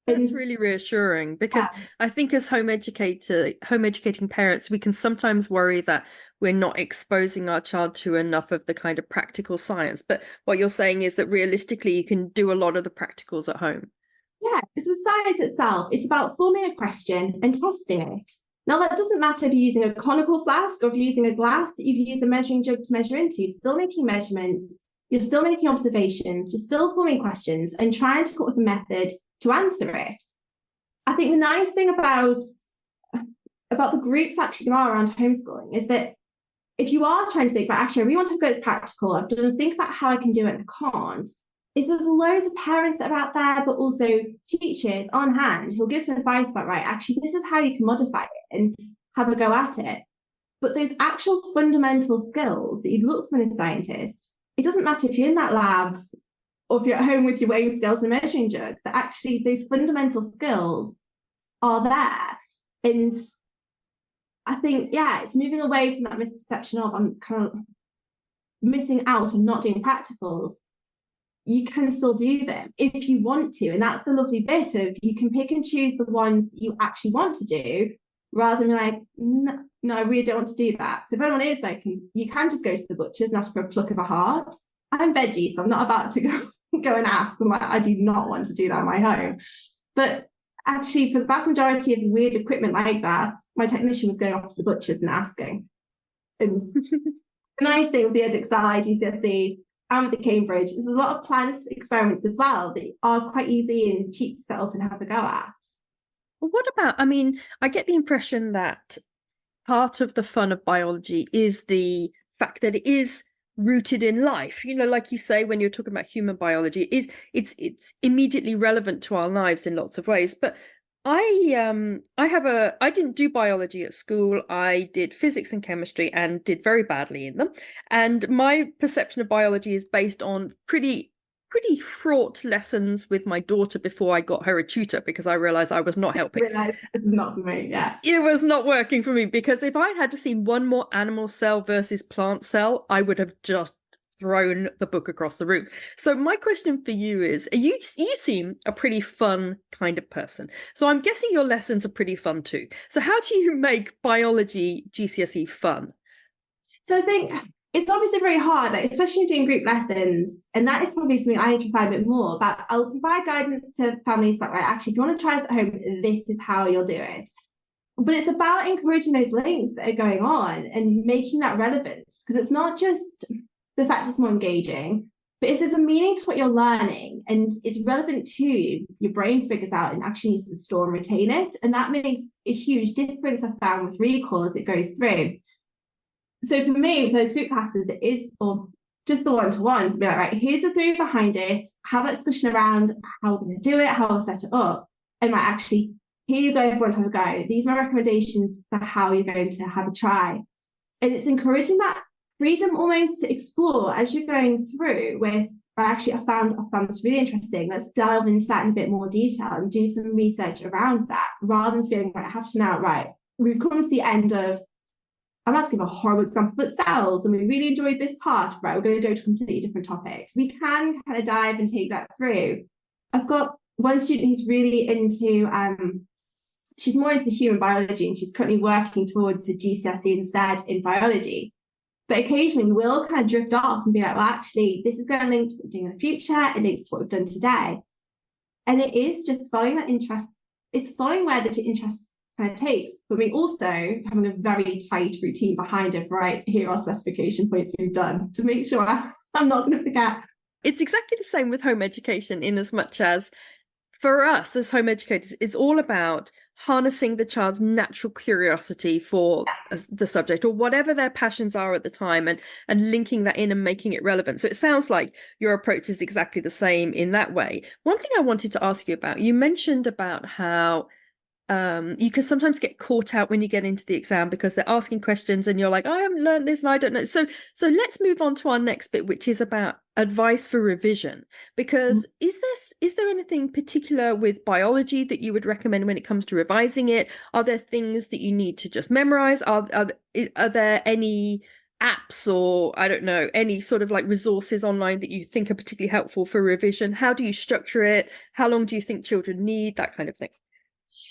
A: That's really reassuring, because I think as home educating parents, we can sometimes worry that we're not exposing our child to enough of the kind of practical science. But what you're saying is that realistically, you can do a lot of the practicals at home.
B: Yeah, because with science itself, it's about forming a question and testing it. Now, that doesn't matter if you're using a conical flask or if you're using a glass that you've used a measuring jug to measure into. You're still making measurements, you're still making observations, you're still forming questions and trying to come up with a method to answer it. I think the nice thing about the groups actually there are around homeschooling is that if you are trying to think about, actually, I really want to go to practical, I've done to think about how I can do it and I can't, is there's loads of parents that are out there, but also teachers on hand who'll give some advice about, right, actually, this is how you can modify it and have a go at it. But those actual fundamental skills that you'd look for in a scientist, it doesn't matter if you're in that lab or if you're at home with your weighing scales and measuring jug, that actually those fundamental skills are there. And I think, yeah, it's moving away from that misconception of I'm kind of missing out on not doing practicals. You can still do them if you want to. And that's the lovely bit of you can pick and choose the ones that you actually want to do rather than like, no, I really don't want to do that. So if anyone is like, you can just go to the butcher's and ask for a pluck of a heart. I'm veggie, so I'm not about to go and ask. I'm like, I do not want to do that in my home. But actually, for the vast majority of weird equipment like that, my technician was going off to the butcher's and asking. And the nice thing with the Boxall IGCSE and with the Cambridge is there's a lot of plant experiments as well that are quite easy and cheap to set up and have a go at.
A: Well, what about, I mean, I get the impression that part of the fun of biology is the fact that it is rooted in life. You know, like you say, when you're talking about human biology, it's immediately relevant to our lives in lots of ways. But I didn't do biology at school. I did physics and chemistry and did very badly in them. And my perception of biology is based on pretty fraught lessons with my daughter before I got her a tutor, because I realized I was not helping.
B: Realize this is not for me. Yeah,
A: it was not working for me, because if I'd had to see one more animal cell versus plant cell, I would have just thrown the book across the room. So my question for you is, you seem a pretty fun kind of person. So I'm guessing your lessons are pretty fun too. So how do you make biology GCSE fun?
B: So I think it's obviously very hard, like, especially doing group lessons. And that is probably something I need to provide a bit more about. I'll provide guidance to families about, right, actually, if you want to try this at home, this is how you'll do it. But it's about encouraging those links that are going on and making that relevance, because it's not just the fact it's more engaging, but if there's a meaning to what you're learning and it's relevant to you, your brain figures out and actually needs to store and retain it. And that makes a huge difference, I've found, with recall as it goes through. So for me, with those group classes, it is, or just the one-to-one, to be like, right, here's the theory behind it, have that discussion around how we're going to do it, how we'll set it up. And right, actually, here you go, everyone have a go. These are recommendations for how you're going to have a try. And it's encouraging that freedom almost to explore as you're going through with, or actually, I found this really interesting. Let's delve into that in a bit more detail and do some research around that, rather than feeling, right, I have to now, right, we've come to the end of, I'm about to give a horrible example, but cells, and we really enjoyed this part, right, we're going to go to a completely different topic. We can kind of dive and take that through. I've got one student who's really into, she's more into the human biology, and she's currently working towards a GCSE instead in biology. But occasionally we will kind of drift off and be like, well, actually, this is going to link to what we're doing in the future. It links to what we've done today. And it is just following that interest. It's following where the interest kind of takes, but we also having a very tight routine behind it, right? Here are specification points we've done to make sure I'm not going to forget.
A: It's exactly the same with home education, in as much as for us as home educators, it's all about harnessing the child's natural curiosity for the subject or whatever their passions are at the time, and linking that in and making it relevant. So it sounds like your approach is exactly the same in that way. One thing I wanted to ask you about, you mentioned about how you can sometimes get caught out when you get into the exam because they're asking questions and you're like, I haven't learned this and I don't know. So let's move on to our next bit, which is about advice for revision. Because is there anything particular with biology that you would recommend when it comes to revising it? Are there things that you need to just memorize? Are there any apps or, I don't know, any sort of like resources online that you think are particularly helpful for revision? How do you structure it? How long do you think children need? That kind of thing.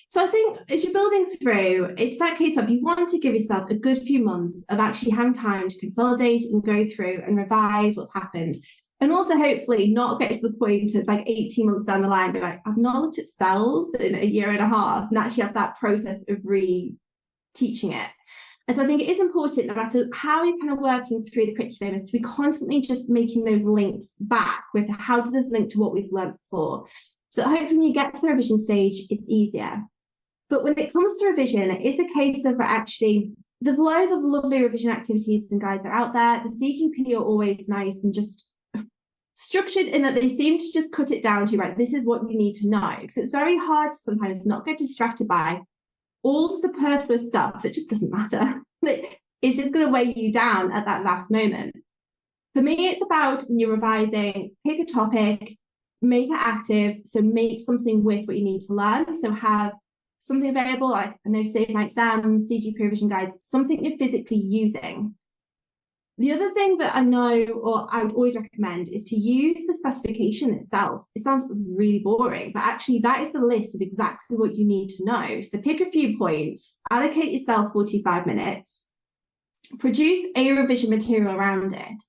B: So I think as you're building through, it's that case of you want to give yourself a good few months of actually having time to consolidate and go through and revise what's happened. And also hopefully not get to the point of like 18 months down the line, be like, I've not looked at cells in a year and a half, and actually have that process of re-teaching it. And so I think it is important, no matter how you're kind of working through the curriculum, is to be constantly just making those links back with how does this link to what we've learned before. So hopefully when you get to the revision stage, it's easier. But when it comes to revision, it is a case of actually, there's loads of lovely revision activities and guides that are out there. The CGP are always nice and just structured in that they seem to just cut it down to, right, this is what you need to know. Because it's very hard to sometimes not get distracted by all the superfluous stuff that just doesn't matter. It's just going to weigh you down at that last moment. For me, it's about you revising, pick a topic, make it active. So make something with what you need to learn. So have something available, like I know Save My Exams, CGP revision guides, something you're physically using. The other thing that I know, or I would always recommend, is to use the specification itself. It sounds really boring, but actually that is the list of exactly what you need to know. So pick a few points, allocate yourself 45 minutes, produce a revision material around it,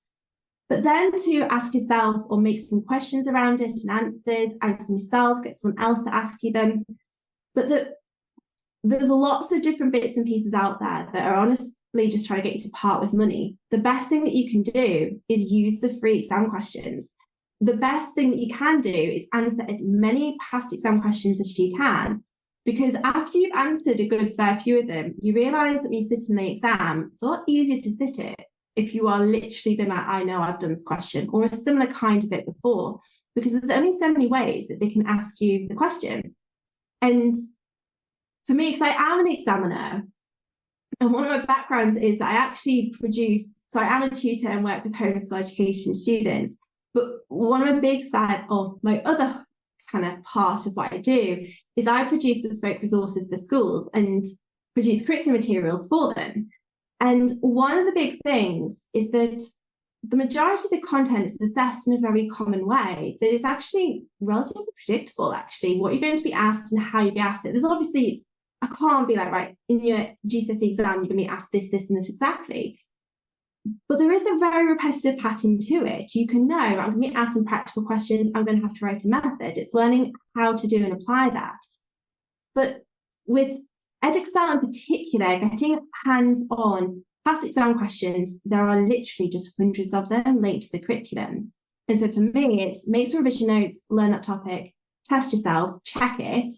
B: but then to ask yourself or make some questions around it and answers, answer them yourself, get someone else to ask you them. But there's lots of different bits and pieces out there that are honestly just trying to get you to part with money. The best thing that you can do is use the free exam questions. The best thing that you can do is answer as many past exam questions as you can, because after you've answered a good fair few of them, you realise that when you sit in the exam, it's a lot easier to sit it if you are literally been like, I know I've done this question or a similar kind of it before, because there's only so many ways that they can ask you the question. And for me, because I am an examiner, and one of my backgrounds is that I actually so I am a tutor and work with homeschool education students, but one of my big side, or my other kind of part of what I do, is I produce bespoke resources for schools and produce curriculum materials for them. And one of the big things is that the majority of the content is assessed in a very common way that is actually relatively predictable, actually, what you're going to be asked and how you'll be asked it. There's obviously, I can't be like, right, in your GCSE exam, you're going to be asked this, this, and this exactly. But there is a very repetitive pattern to it. You can know, I'm going to be asked some practical questions, I'm going to have to write a method. It's learning how to do and apply that. But with Edexcel in particular, getting hands-on past exam questions, there are literally just hundreds of them linked to the curriculum. And so for me, it's make some revision notes, learn that topic, test yourself, check it,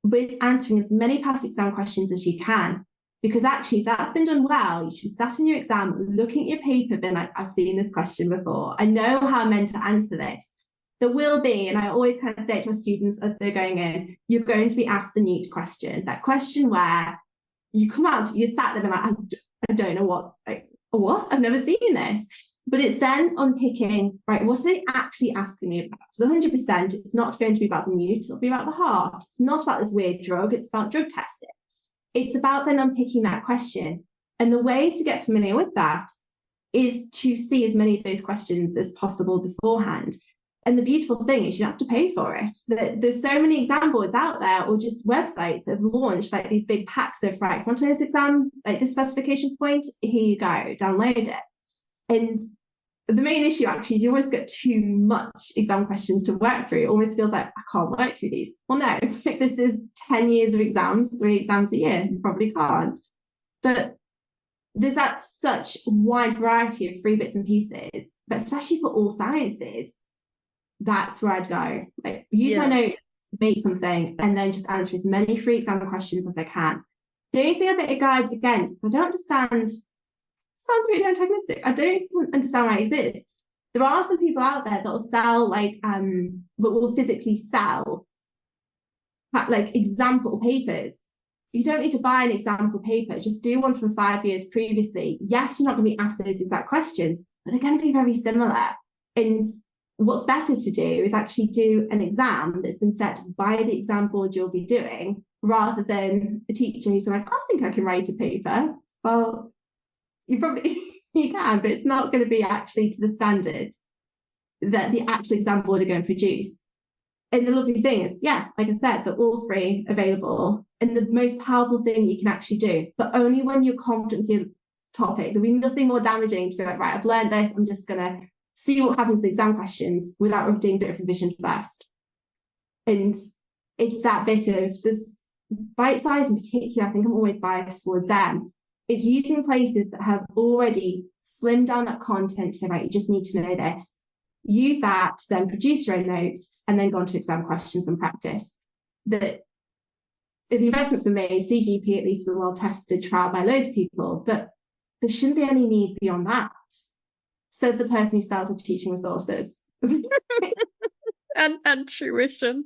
B: but it's answering as many past exam questions as you can. Because actually, if that's been done well, you should be sat in your exam, looking at your paper, being like, I've seen this question before. I know how I'm meant to answer this. There will be, and I always kind of say to my students as they're going in, you're going to be asked the NEET question, that question where you come out, you sat there and like, I don't know what, I've never seen this. But it's then unpicking, right, what are they actually asking me about? So 100%, it's not going to be about the NEET, it'll be about the heart. It's not about this weird drug, it's about drug testing. It's about then unpicking that question. And the way to get familiar with that is to see as many of those questions as possible beforehand. And the beautiful thing is you don't have to pay for it. There's so many exam boards out there, or just websites that have launched like these big packs of, right, if you want to do this exam, like this specification point, here you go, download it. And the main issue actually is you always get too much exam questions to work through. It almost feels like I can't work through these. Well, no, this is 10 years of exams, 3 exams a year, you probably can't. But there's that such wide variety of free bits and pieces, but especially for all sciences, that's where I'd go. Like, use my notes, make something, and then just answer as many free exam questions as I can. The only thing I think it guides against, I don't understand, sounds really antagonistic, I don't understand why it exists. There are some people out there that will sell, like, but will physically sell, like, example papers. You don't need to buy an example paper, just do one from 5 years previously. Yes, you're not going to be asked those exact questions, but they're going to be very similar. And what's better to do is actually do an exam that's been set by the exam board you'll be doing, rather than a teacher who's like, I think I can write a paper. Well, you probably you can, but it's not going to be actually to the standard that the actual exam board are going to produce. And the lovely thing is, yeah, like I said, they're all free, available, and the most powerful thing you can actually do, but only when you're confident with your topic. There'll be nothing more damaging to be like, right, I've learned this, I'm just going to see what happens to the exam questions without doing a bit of revision first. And it's that bit of, this bite size in particular, I think I'm always biased towards them. It's using places that have already slimmed down that content to, right, you just need to know this. Use that to then produce your own notes and then go on to exam questions and practice. The investments were made, CGP at least were well tested, trialed by loads of people, but there shouldn't be any need beyond that, says the person who sells the teaching resources.
A: And tuition.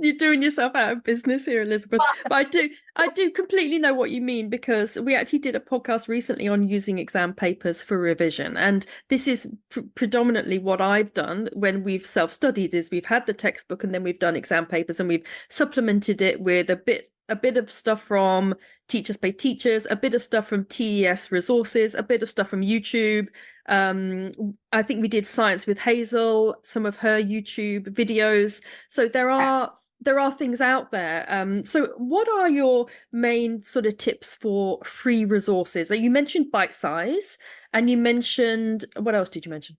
A: You're doing yourself out of business here, Elizabeth. But I do completely know what you mean, because we actually did a podcast recently on using exam papers for revision, and this is predominantly what I've done when we've self-studied. Is we've had the textbook and then we've done exam papers, and we've supplemented it with a bit of stuff from Teachers Pay Teachers, a bit of stuff from TES resources, a bit of stuff from YouTube. I think we did Science with Hazel, some of her YouTube videos. So there are things out there. So what are your main sort of tips for free resources? You mentioned Bite Size, and you mentioned, what else did you mention?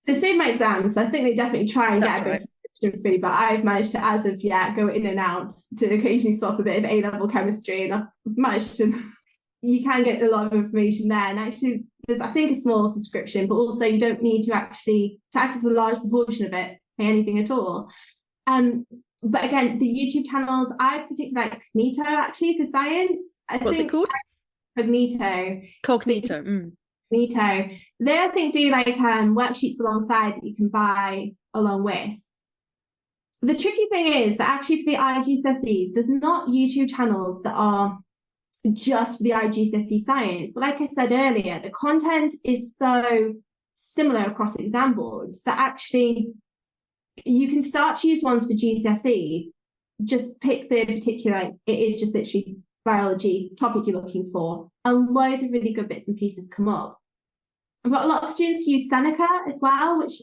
B: So Save My Exams, I think they definitely try and get a bit subscription free, but I've managed to, as of yet, go in and out to occasionally swap a bit of A-level chemistry, and I've managed to, you can get a lot of information there. And actually, there's, I think, a small subscription, but also you don't need to actually, to access a large proportion of it, pay anything at all. But again, the YouTube channels, I particularly like Cognito, actually, for science.
A: What's it called?
B: Cognito.
A: Cognito.
B: Cognito. They, I think, do like worksheets alongside that you can buy along with. The tricky thing is that actually for the IGCSEs, there's not YouTube channels that are just for the IGCSE science. But like I said earlier, the content is so similar across exam boards that actually you can start to use ones for GCSE. Just pick the particular, it is just literally biology topic you're looking for, and loads of really good bits and pieces come up. I've got a lot of students who use Seneca as well, which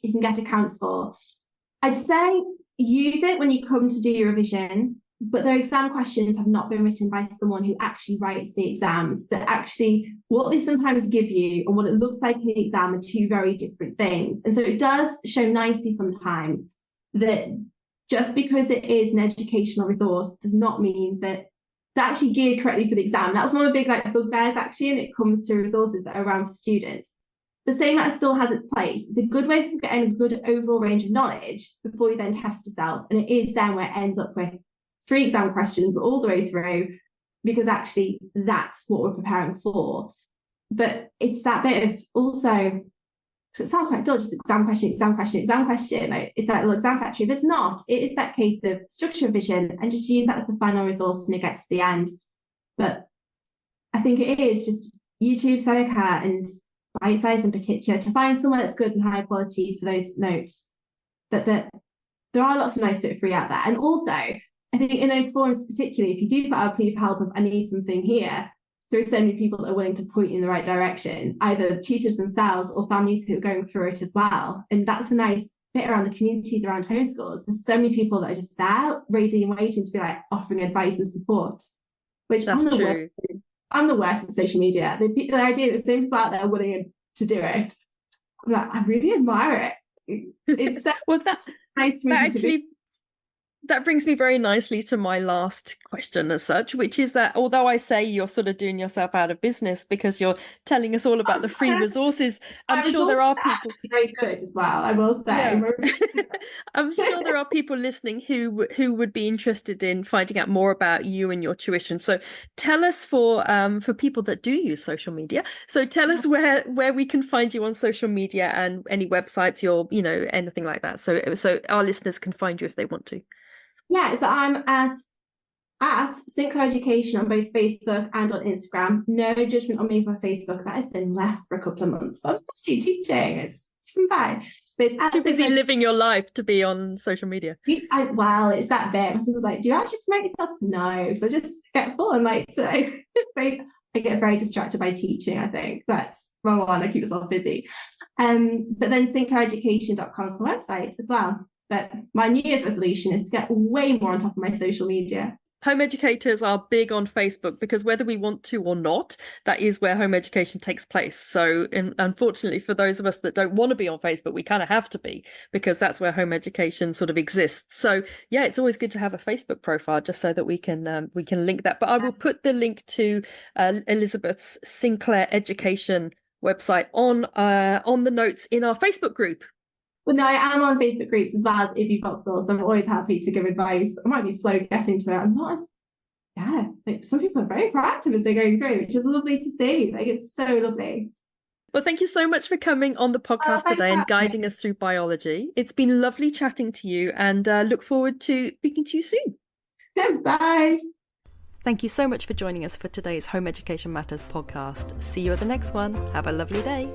B: you can get accounts for. I'd say use it when you come to do your revision, but their exam questions have not been written by someone who actually writes the exams. That actually, what they sometimes give you and what it looks like in the exam are two very different things. And so it does show nicely sometimes that just because it is an educational resource does not mean that they're actually geared correctly for the exam. That's one of the big bugbears actually when it comes to resources that are around for students. But saying that still has its place. It's a good way for getting a good overall range of knowledge before you then test yourself. And it is then where it ends up with 3 exam questions all the way through, because actually that's what we're preparing for. But it's that bit of also, because it sounds quite dull, just exam question, exam question, exam question. Like, it's that little exam factory. But it's not. It is that case of structure revision and just use that as the final resource when it gets to the end. But I think it is just YouTube, Seneca, and Bite Size in particular, to find somewhere that's good and high quality for those notes. But that there are lots of nice bit free out there. And also, I think in those forums particularly, if you do put out a plea for help of I need something here, there are so many people that are willing to point you in the right direction, either tutors themselves or families who are going through it as well. And that's a nice bit around the communities around homeschools. There's so many people that are just there, ready and waiting to be like offering advice and support, which
A: that's true.
B: I'm the worst at social media. The idea that so many people out there are willing to do it, I'm like, I really admire it. It's so
A: well, that
B: nice for me to be.
A: That brings me very nicely to my last question as such, which is that although I say you're sort of doing yourself out of business because you're telling us all about the free resources, I'm sure there are people
B: very good as well, I will say.
A: Yeah. I'm sure there are people listening who would be interested in finding out more about you and your tuition. So tell us for people that do use social media. So tell us where we can find you on social media and any websites, your anything like that. So our listeners can find you if they want to.
B: Yeah, so I'm at St. Clair Education on both Facebook and on Instagram. No judgment on me for Facebook. That has been left for a couple of months. But I'm busy teaching. It's been fine. But it's
A: too busy living your life to be on social media.
B: Well, it's that bit. My husband's like, do you actually promote yourself? No. So I just get full and like, so I get very distracted by teaching, I think. That's wrong one. I keep myself busy. But then stclaireducation.com is the website as well. But my New Year's resolution is to get way more on top of my social media.
A: Home educators are big on Facebook because whether we want to or not, that is where home education takes place. So unfortunately, for those of us that don't want to be on Facebook, we kind of have to be, because that's where home education sort of exists. So yeah, it's always good to have a Facebook profile just so that we can link that. But I will put the link to Elizabeth's St. Clair Education website on the notes in our Facebook group.
B: Well, no, I am on Facebook groups as well as Ibby Boxall, so I'm always happy to give advice. I might be slow getting to it. I'm not as, like some people are very proactive as they're going through, which is lovely to see. Like, it's so lovely.
A: Well, thank you so much for coming on the podcast
B: Thanks
A: today
B: for
A: and
B: having
A: guiding us through biology. It's been lovely chatting to you, and look forward to speaking to you soon.
B: me. Bye.
A: Thank you so much for joining us for today's Home Education Matters podcast. See you at the next one. Have a lovely day.